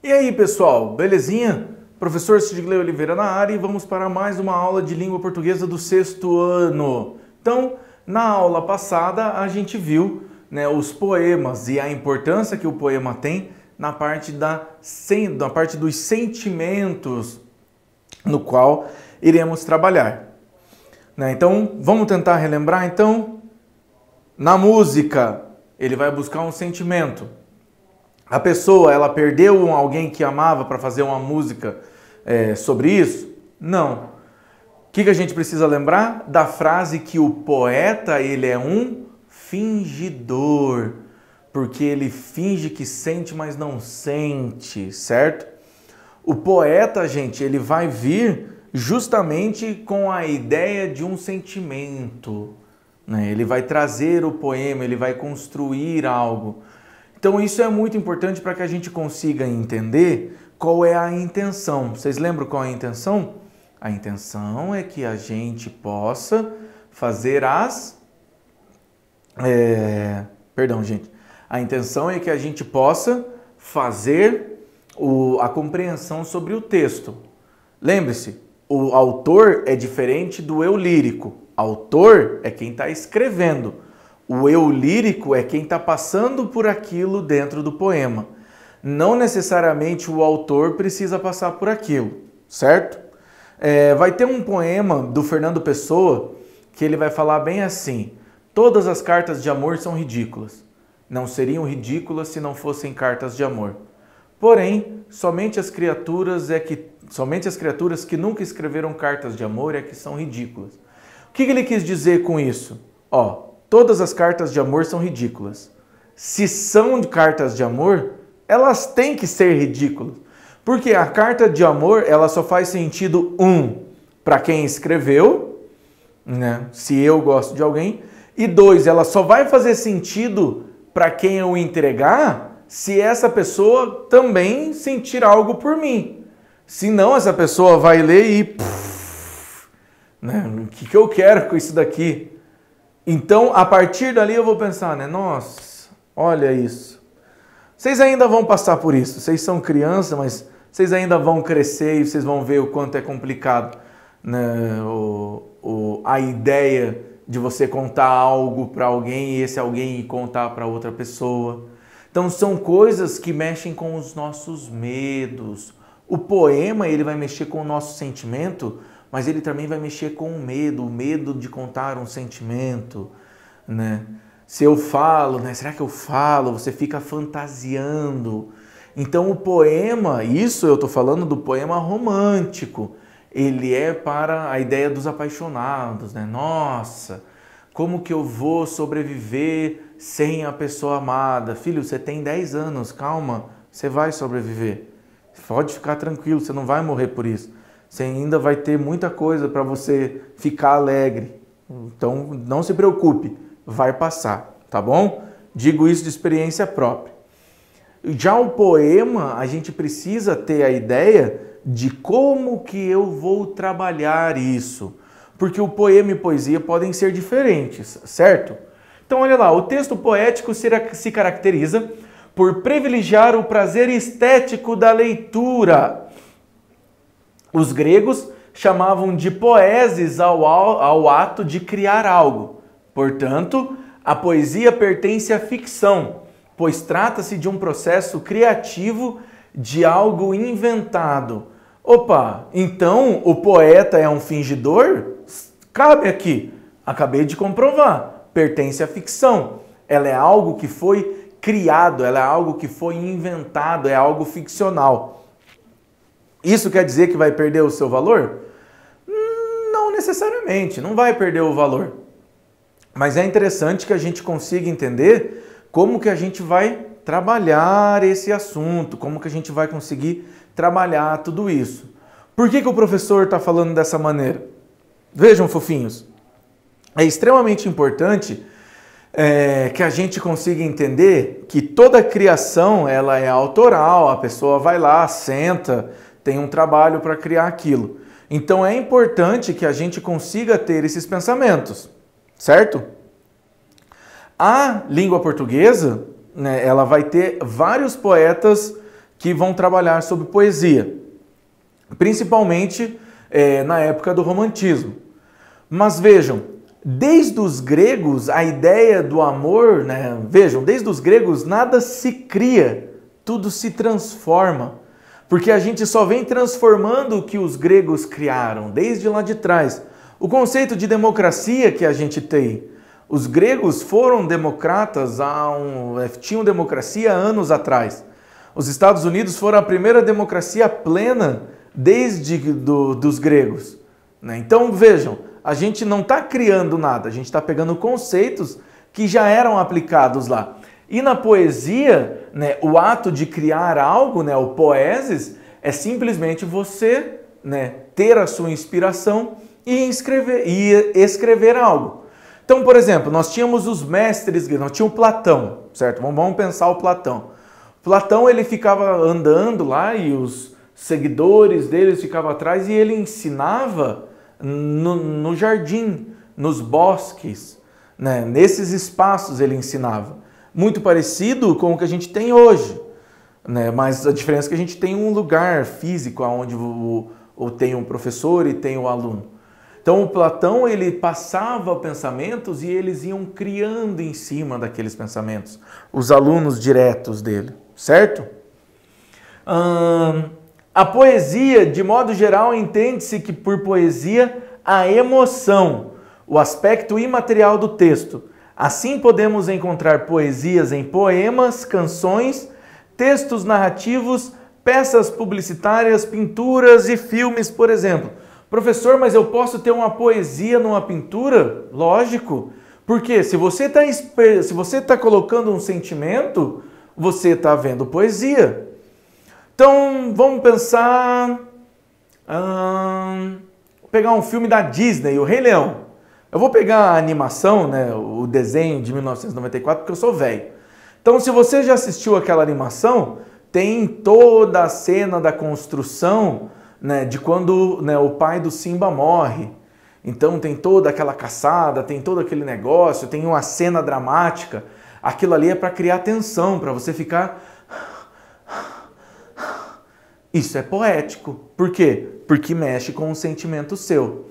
E aí, pessoal, belezinha? Professor Sidgley Oliveira na área e vamos para mais uma aula de língua portuguesa do 6º ano. Então, na aula passada a gente viu, os poemas e a importância que o poema tem na parte dos sentimentos no qual iremos trabalhar. Então, vamos tentar relembrar então. Na música, ele vai buscar um sentimento. A pessoa, ela perdeu alguém que amava para fazer uma música sobre isso? Não. O que a gente precisa lembrar? Da frase que o poeta, ele é um fingidor, porque ele finge que sente, mas não sente, certo? O poeta, gente, ele vai vir justamente com a ideia de um sentimento, Ele vai trazer o poema, ele vai construir algo. Então isso é muito importante para que a gente consiga entender qual é a intenção. Vocês lembram qual é a intenção? A intenção é que a gente possa fazer A intenção é que a gente possa fazer a compreensão sobre o texto. Lembre-se, o autor é diferente do eu lírico. Autor é quem está escrevendo. O eu lírico é quem está passando por aquilo dentro do poema. Não necessariamente o autor precisa passar por aquilo, certo? Vai ter um poema do Fernando Pessoa que ele vai falar bem assim: todas as cartas de amor são ridículas. Não seriam ridículas se não fossem cartas de amor. Porém, somente as criaturas que nunca escreveram cartas de amor é que são ridículas. O que ele quis dizer com isso? Todas as cartas de amor são ridículas. Se são de cartas de amor, elas têm que ser ridículas. Porque a carta de amor, ela só faz sentido, para quem escreveu, se eu gosto de alguém, e 2, ela só vai fazer sentido para quem eu entregar, se essa pessoa também sentir algo por mim. Senão, essa pessoa vai ler e... o que eu quero com isso daqui? Então, a partir dali eu vou pensar, nossa, olha isso. Vocês ainda vão passar por isso. Vocês são crianças, mas vocês ainda vão crescer e vocês vão ver o quanto é complicado, a ideia de você contar algo para alguém e esse alguém contar para outra pessoa. Então, são coisas que mexem com os nossos medos. O poema, ele vai mexer com o nosso sentimento, mas ele também vai mexer com o medo de contar um sentimento, Se eu falo, será que eu falo? Você fica fantasiando. Então o poema, isso eu estou falando do poema romântico, ele é para a ideia dos apaixonados, Nossa, como que eu vou sobreviver sem a pessoa amada? Filho, você tem 10 anos, calma, você vai sobreviver. Pode ficar tranquilo, você não vai morrer por isso. Você ainda vai ter muita coisa para você ficar alegre. Então, não se preocupe, vai passar, tá bom? Digo isso de experiência própria. Já o poema, a gente precisa ter a ideia de como que eu vou trabalhar isso. Porque o poema e poesia podem ser diferentes, certo? Então, olha lá, o texto poético se caracteriza por privilegiar o prazer estético da leitura. Os gregos chamavam de poeses ao ato de criar algo. Portanto, a poesia pertence à ficção, pois trata-se de um processo criativo de algo inventado. Opa, então o poeta é um fingidor? Cabe aqui. Acabei de comprovar. Pertence à ficção. Ela é algo que foi criado, ela é algo que foi inventado, é algo ficcional. Isso quer dizer que vai perder o seu valor? Não necessariamente, não vai perder o valor. Mas é interessante que a gente consiga entender como que a gente vai trabalhar esse assunto, como que a gente vai conseguir trabalhar tudo isso. Por que o professor está falando dessa maneira? Vejam, fofinhos, é extremamente importante que a gente consiga entender que toda criação ela é autoral, a pessoa vai lá, senta, tem um trabalho para criar aquilo. Então é importante que a gente consiga ter esses pensamentos, certo? A língua portuguesa, ela vai ter vários poetas que vão trabalhar sobre poesia, principalmente na época do romantismo. Mas vejam, desde os gregos a ideia do amor, né? Vejam, desde os gregos nada se cria, tudo se transforma. Porque a gente só vem transformando o que os gregos criaram, desde lá de trás. O conceito de democracia que a gente tem. Os gregos foram democratas, tinham democracia há anos atrás. Os Estados Unidos foram a primeira democracia plena desde dos gregos. Né? Então vejam, a gente não está criando nada, a gente está pegando conceitos que já eram aplicados lá. E na poesia, né, o ato de criar algo, né, o poesis, é simplesmente você, né, ter a sua inspiração e escrever algo. Então, por exemplo, nós tínhamos os mestres, nós tínhamos Platão, certo? Vamos pensar o Platão. Platão, ele ficava andando lá e os seguidores dele ficavam atrás e ele ensinava no jardim, nos bosques, né? Nesses espaços ele ensinava. Muito parecido com o que a gente tem hoje, né? Mas a diferença é que a gente tem um lugar físico onde tem um professor e tem um aluno. Então o Platão, ele passava pensamentos e eles iam criando em cima daqueles pensamentos, os alunos diretos dele, certo? A poesia, de modo geral, entende-se que por poesia a emoção, o aspecto imaterial do texto. Assim podemos encontrar poesias em poemas, canções, textos narrativos, peças publicitárias, pinturas e filmes, por exemplo. Professor, mas eu posso ter uma poesia numa pintura? Lógico. Porque se você está colocando um sentimento, você está vendo poesia. Então, vamos pensar... pegar um filme da Disney, O Rei Leão. Eu vou pegar a animação, né, o desenho de 1994, porque eu sou velho. Então, se você já assistiu aquela animação, tem toda a cena da construção, né, de quando, né, o pai do Simba morre. Então tem toda aquela caçada, tem todo aquele negócio, tem uma cena dramática. Aquilo ali é para criar tensão, para você ficar... Isso é poético. Por quê? Porque mexe com um sentimento seu.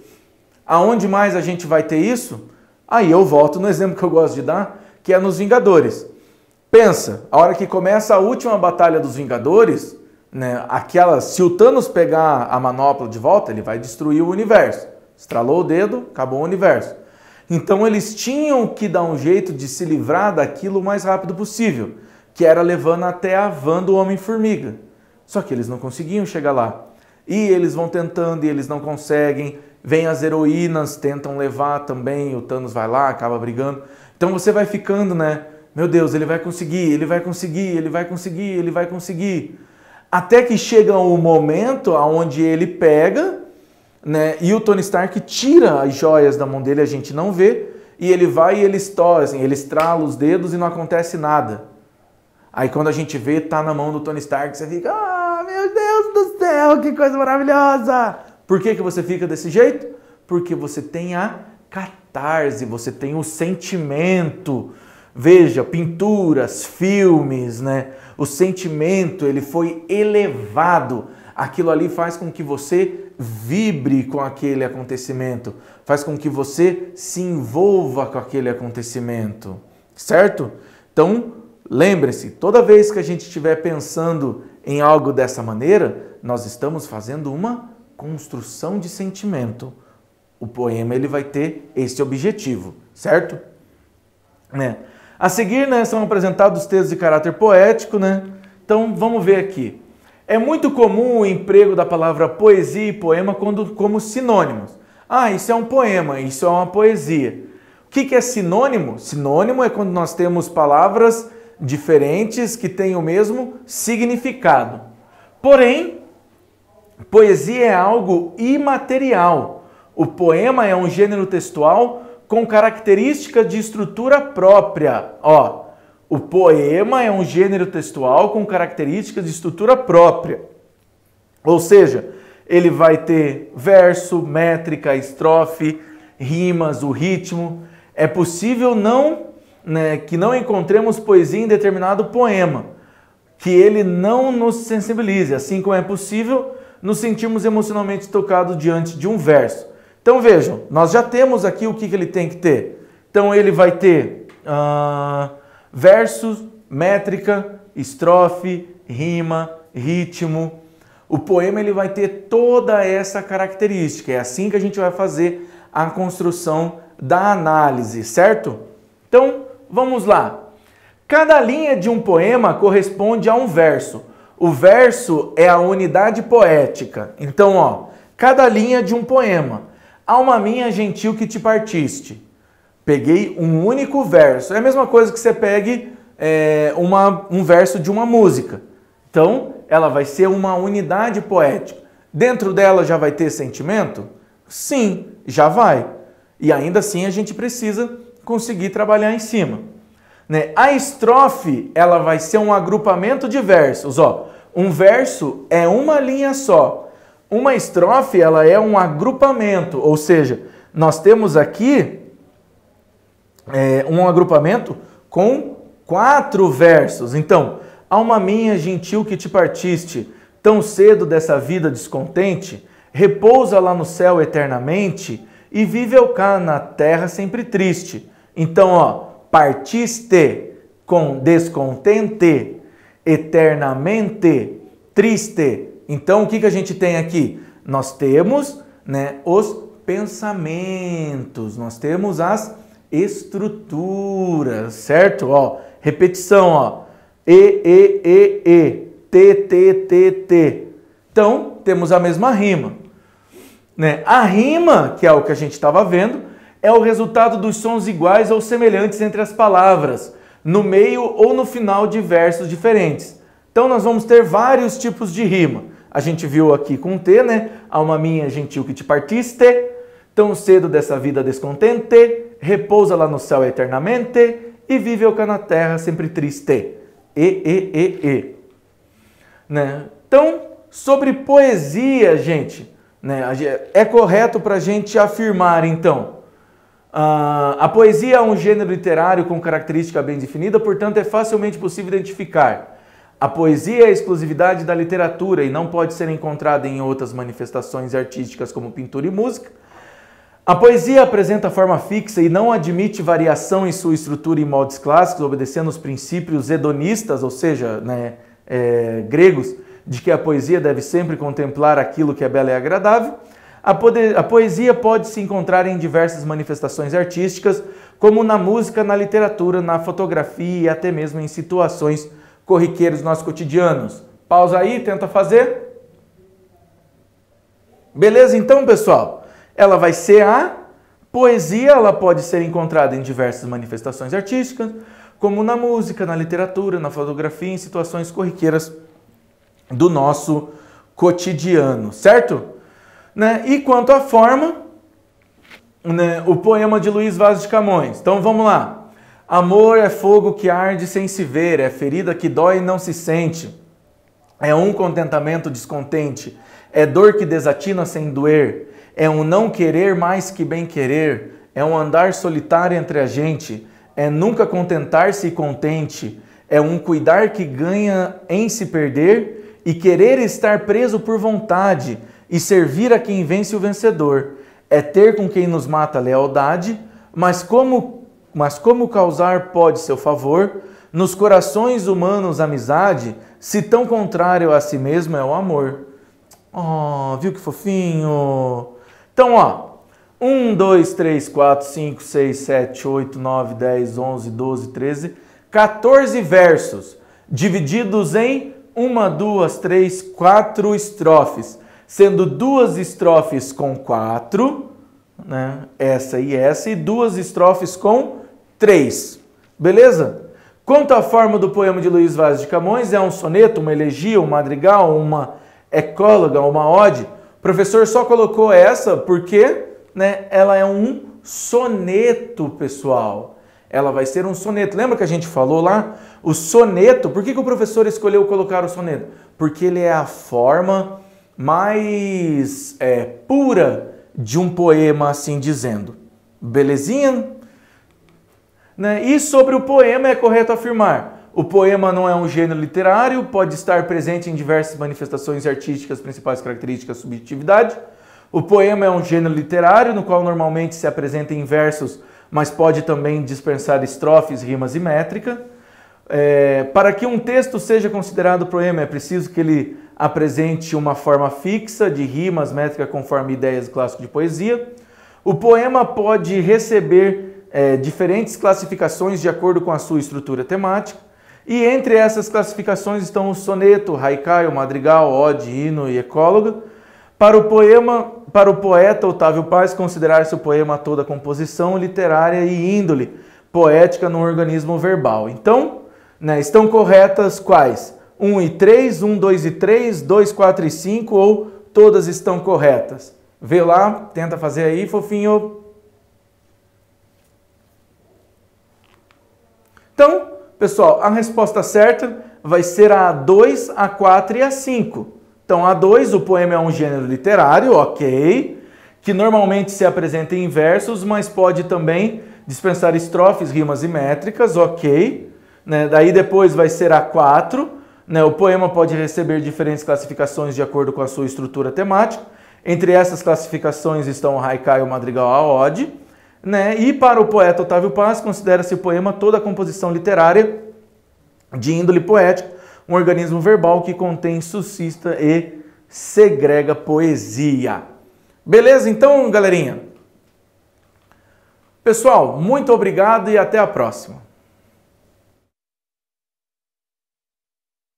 Aonde mais a gente vai ter isso? Aí eu volto no exemplo que eu gosto de dar, que é nos Vingadores. Pensa, a hora que começa a última batalha dos Vingadores, né, se o Thanos pegar a manopla de volta, ele vai destruir o universo. Estralou o dedo, acabou o universo. Então eles tinham que dar um jeito de se livrar daquilo o mais rápido possível, que era levando até a van do Homem-Formiga. Só que eles não conseguiam chegar lá. E eles vão tentando e eles não conseguem. Vem as heroínas, tentam levar também, o Thanos vai lá, acaba brigando. Então você vai ficando, né? Meu Deus, ele vai conseguir, ele vai conseguir, ele vai conseguir, ele vai conseguir. Até que chega um momento onde ele pega, né? E o Tony Stark tira as joias da mão dele, a gente não vê. E ele vai e ele estoura, assim, ele estrala os dedos e não acontece nada. Aí quando a gente vê, tá na mão do Tony Stark, você fica, meu Deus do céu, que coisa maravilhosa! Por que você fica desse jeito? Porque você tem a catarse, você tem o sentimento. Veja, pinturas, filmes, né? O sentimento, ele foi elevado. Aquilo ali faz com que você vibre com aquele acontecimento. Faz com que você se envolva com aquele acontecimento. Certo? Então, lembre-se, toda vez que a gente estiver pensando em algo dessa maneira, nós estamos fazendo uma construção de sentimento. O poema ele vai ter esse objetivo, certo? Né? A seguir, né, são apresentados textos de caráter poético, né? Então vamos ver aqui. É muito comum o emprego da palavra poesia e poema como sinônimos. Isso é um poema, isso é uma poesia. O que é sinônimo? Sinônimo é quando nós temos palavras diferentes que têm o mesmo significado. Porém, poesia é algo imaterial. O poema é um gênero textual com características de estrutura própria. O poema é um gênero textual com características de estrutura própria. Ou seja, ele vai ter verso, métrica, estrofe, rimas, o ritmo. É possível que não encontremos poesia em determinado poema. que ele não nos sensibilize, assim como é possível nos sentirmos emocionalmente tocados diante de um verso. Então vejam, nós já temos aqui o que ele tem que ter. Então ele vai ter versos, métrica, estrofe, rima, ritmo. O poema ele vai ter toda essa característica. É assim que a gente vai fazer a construção da análise, certo? Então, vamos lá. Cada linha de um poema corresponde a um verso. O verso é a unidade poética. Então, ó, cada linha de um poema. Alma minha gentil que te partiste. Peguei um único verso. É a mesma coisa que você pegue um verso de uma música. Então, ela vai ser uma unidade poética. Dentro dela já vai ter sentimento? Sim, já vai. E ainda assim a gente precisa conseguir trabalhar em cima. Né? A estrofe, ela vai ser um agrupamento de versos. Ó, um verso é uma linha só. Uma estrofe, ela é um agrupamento. Ou seja, nós temos aqui um agrupamento com 4 versos. Então, alma minha gentil que te partiste, tão cedo dessa vida descontente, repousa lá no céu eternamente e vive eu cá na terra sempre triste. Então, ó, partiste com descontente, eternamente triste. Então, o que a gente tem aqui? Nós temos, né, os pensamentos, nós temos as estruturas, certo? Ó, repetição, ó. E, T. Então, temos a mesma rima. Né? A rima, que é o que a gente estava vendo, é o resultado dos sons iguais ou semelhantes entre as palavras, no meio ou no final de versos diferentes. Então, nós vamos ter vários tipos de rima. A gente viu aqui com T, né? Alma minha gentil que te partiste, tão cedo dessa vida descontente, repousa lá no céu eternamente e vive eu cá na terra sempre triste. Né? Então, sobre poesia, gente, né, é correto para a gente afirmar, então, a poesia é um gênero literário com característica bem definida, portanto, é facilmente possível identificar. A poesia é a exclusividade da literatura e não pode ser encontrada em outras manifestações artísticas como pintura e música. A poesia apresenta forma fixa e não admite variação em sua estrutura e moldes clássicos, obedecendo os princípios hedonistas, ou seja, né, gregos, de que a poesia deve sempre contemplar aquilo que é belo e agradável. A poesia pode se encontrar em diversas manifestações artísticas, como na música, na literatura, na fotografia e até mesmo em situações corriqueiras dos nossos cotidianos. Pausa aí, tenta fazer. Beleza então, pessoal? Ela vai ser a poesia, ela pode ser encontrada em diversas manifestações artísticas, como na música, na literatura, na fotografia, em situações corriqueiras do nosso cotidiano, certo? Né? E quanto à forma, né, o poema de Luís Vaz de Camões. Então vamos lá. Amor é fogo que arde sem se ver, é ferida que dói e não se sente. É um contentamento descontente, é dor que desatina sem doer. É um não querer mais que bem querer, é um andar solitário entre a gente, é nunca contentar-se e contente, é um cuidar que ganha em se perder e querer estar preso por vontade e servir a quem vence o vencedor, é ter com quem nos mata lealdade, mas como causar pode seu favor, nos corações humanos amizade, se tão contrário a si mesmo é o amor. Oh, viu que fofinho? Então, ó, 1, 2, 3, 4, 5, 6, 7, 8, 9, 10, 11, 12, 13, 14 versos, divididos em 1, 2, 3, 4 estrofes, sendo 2 estrofes com 4, né, essa, e 2 estrofes com 3, beleza? Quanto à forma do poema de Luís Vaz de Camões, é um soneto, uma elegia, um madrigal, uma ecóloga, uma ode. O professor só colocou essa porque, né, ela é um soneto, pessoal. Ela vai ser um soneto. Lembra que a gente falou lá? O soneto, por que o professor escolheu colocar o soneto? Porque ele é a forma mais pura de um poema, assim dizendo. Belezinha? Né? E sobre o poema é correto afirmar: O poema não é um gênero literário, pode estar presente em diversas manifestações artísticas, principais características, subjetividade. O poema é um gênero literário, no qual normalmente se apresenta em versos, mas pode também dispensar estrofes, rimas e métrica. Para que um texto seja considerado poema, é preciso que ele apresente uma forma fixa de rimas, métrica, conforme ideias clássicas de poesia. O poema pode receber diferentes classificações de acordo com a sua estrutura temática. E entre essas classificações estão o soneto, o haikai, o madrigal, ode, hino e ecóloga. Para o poeta Otávio Paz, considerar-se o poema toda a composição literária e índole poética no organismo verbal. Então, estão corretas quais? 1 e 3, 1, 2 e 3, 2, 4 e 5 ou todas estão corretas? Vê lá, tenta fazer aí, fofinho. Então, pessoal, a resposta certa vai ser a 2, a 4 e a 5. Então, a 2, o poema é um gênero literário, ok, que normalmente se apresenta em versos, mas pode também dispensar estrofes, rimas e métricas, ok. Daí depois vai ser a 4, o poema pode receber diferentes classificações de acordo com a sua estrutura temática. Entre essas classificações estão o haikai, o madrigal, a ode. E para o poeta Otávio Paz, considera-se o poema toda a composição literária de índole poética, um organismo verbal que contém, suscita e segrega poesia. Beleza? Então, galerinha? Pessoal, muito obrigado e até a próxima.